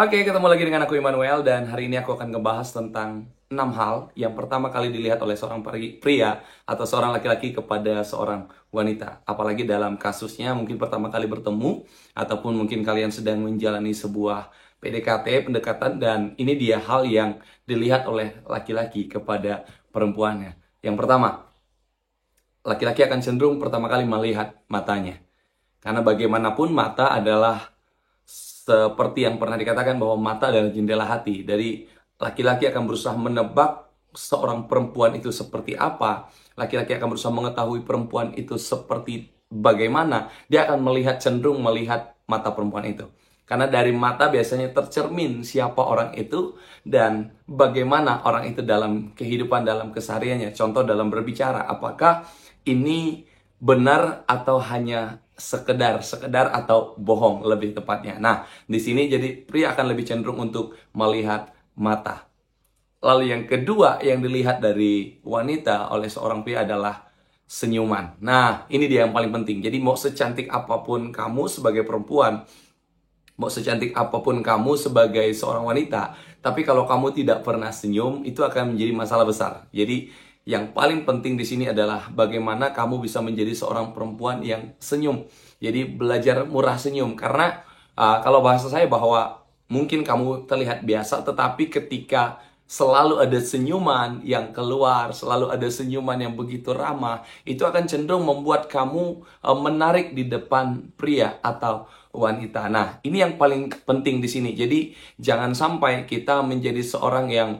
Oke, ketemu lagi dengan aku Immanuel dan hari ini aku akan ngebahas tentang 6 hal yang pertama kali dilihat oleh seorang pria atau seorang laki-laki kepada seorang wanita. Apalagi dalam kasusnya mungkin pertama kali bertemu ataupun mungkin kalian sedang menjalani sebuah PDKT, pendekatan, dan ini dia hal yang dilihat oleh laki-laki kepada perempuannya. Yang pertama, laki-laki akan cenderung pertama kali melihat matanya. Karena bagaimanapun mata adalah seperti yang pernah dikatakan bahwa mata adalah jendela hati. Dari laki-laki akan berusaha menebak seorang perempuan itu seperti apa. Laki-laki akan berusaha mengetahui perempuan itu seperti bagaimana. Dia akan cenderung melihat mata perempuan itu. Karena dari mata biasanya tercermin siapa orang itu dan bagaimana orang itu dalam kehidupan, dalam kesehariannya. Contoh dalam berbicara, apakah ini benar atau hanya sekedar atau bohong lebih tepatnya. Nah, di sini jadi pria akan lebih cenderung untuk melihat mata. Lalu yang kedua yang dilihat dari wanita oleh seorang pria adalah senyuman. Nah, ini dia yang paling penting. Jadi mau secantik apapun kamu sebagai perempuan, mau secantik apapun kamu sebagai seorang wanita, tapi kalau kamu tidak pernah senyum, itu akan menjadi masalah besar. Jadi yang paling penting di sini adalah bagaimana kamu bisa menjadi seorang perempuan yang senyum. Jadi belajar murah senyum. Karena kalau bahasa saya bahwa mungkin kamu terlihat biasa, tetapi ketika selalu ada senyuman yang keluar, selalu ada senyuman yang begitu ramah, itu akan cenderung membuat kamu menarik di depan pria atau wanita. Nah, ini yang paling penting di sini. Jadi jangan sampai kita menjadi seorang yang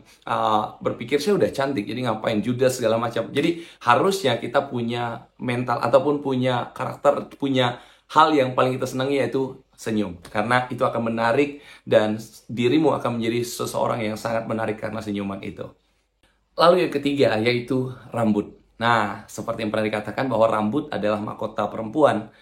berpikir saya udah cantik, jadi ngapain judes segala macam. Jadi harusnya kita punya mental ataupun punya karakter, punya hal yang paling kita senangi yaitu senyum. Karena itu akan menarik dan dirimu akan menjadi seseorang yang sangat menarik karena senyuman itu. Lalu yang ketiga yaitu rambut. Nah, seperti yang pernah dikatakan bahwa rambut adalah mahkota perempuan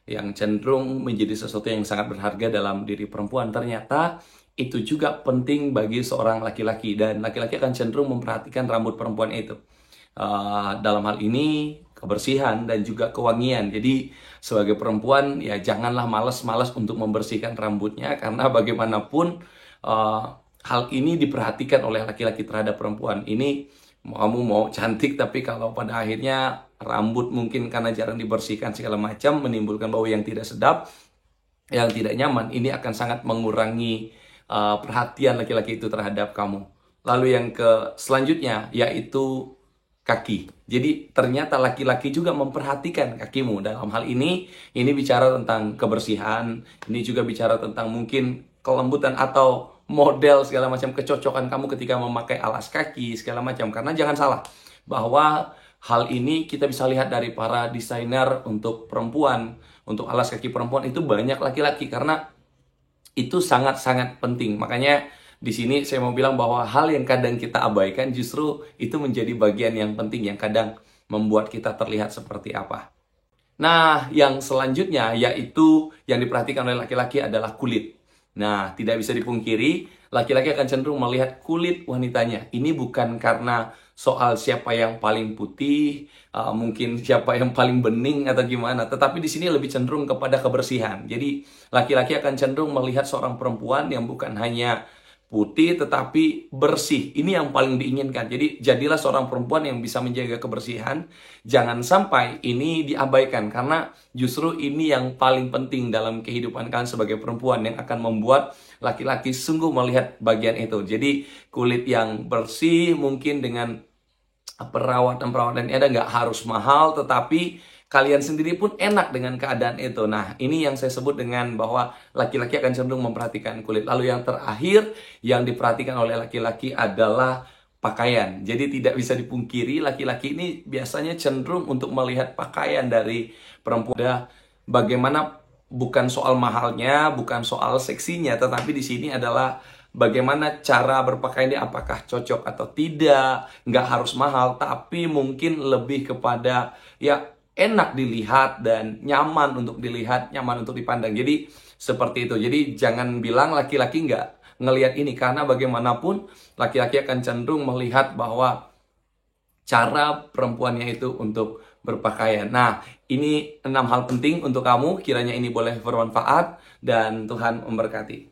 yang cenderung menjadi sesuatu yang sangat berharga dalam diri perempuan. Ternyata itu juga penting bagi seorang laki-laki dan laki-laki akan cenderung memperhatikan rambut perempuan itu. Dalam hal ini kebersihan dan juga kewangian. Jadi sebagai perempuan ya janganlah malas-malas untuk membersihkan rambutnya karena bagaimanapun hal ini diperhatikan oleh laki-laki terhadap perempuan. Ini kamu mau cantik tapi kalau pada akhirnya rambut mungkin karena jarang dibersihkan segala macam menimbulkan bau yang tidak sedap, yang tidak nyaman, ini akan sangat mengurangi perhatian laki-laki itu terhadap kamu. Lalu yang selanjutnya yaitu kaki. Jadi ternyata laki-laki juga memperhatikan kakimu. Dalam hal ini bicara tentang kebersihan, ini juga bicara tentang mungkin kelembutan atau model segala macam kecocokan kamu ketika memakai alas kaki segala macam. Karena jangan salah bahwa hal ini kita bisa lihat dari para desainer untuk perempuan, untuk alas kaki perempuan itu banyak laki-laki karena itu sangat-sangat penting. Makanya di sini saya mau bilang bahwa hal yang kadang kita abaikan justru itu menjadi bagian yang penting yang kadang membuat kita terlihat seperti apa. Nah, yang selanjutnya yaitu yang diperhatikan oleh laki-laki adalah kulit. Nah, tidak bisa dipungkiri, laki-laki akan cenderung melihat kulit wanitanya. Ini bukan karena soal siapa yang paling putih, mungkin siapa yang paling bening atau gimana, tetapi di sini lebih cenderung kepada kebersihan. Jadi, laki-laki akan cenderung melihat seorang perempuan yang bukan hanya putih tetapi bersih. Ini yang paling diinginkan. Jadi jadilah seorang perempuan yang bisa menjaga kebersihan. Jangan sampai ini diabaikan karena justru ini yang paling penting dalam kehidupan kalian sebagai perempuan yang akan membuat laki-laki sungguh melihat bagian itu. Jadi kulit yang bersih mungkin dengan perawatan-perawatan ada nggak harus mahal tetapi kalian sendiri pun enak dengan keadaan itu. Nah, ini yang saya sebut dengan bahwa laki-laki akan cenderung memperhatikan kulit. Lalu yang terakhir yang diperhatikan oleh laki-laki adalah pakaian. Jadi tidak bisa dipungkiri laki-laki ini biasanya cenderung untuk melihat pakaian dari perempuan. Bagaimana bukan soal mahalnya, bukan soal seksinya, tetapi di sini adalah bagaimana cara berpakaiannya, apakah cocok atau tidak. Nggak harus mahal, tapi mungkin lebih kepada ya enak dilihat dan nyaman untuk dilihat, nyaman untuk dipandang. Jadi seperti itu. Jadi jangan bilang laki-laki nggak ngelihat ini karena bagaimanapun laki-laki akan cenderung melihat bahwa cara perempuannya itu untuk berpakaian. Nah, ini 6 hal penting untuk kamu. Kiranya ini boleh bermanfaat dan Tuhan memberkati.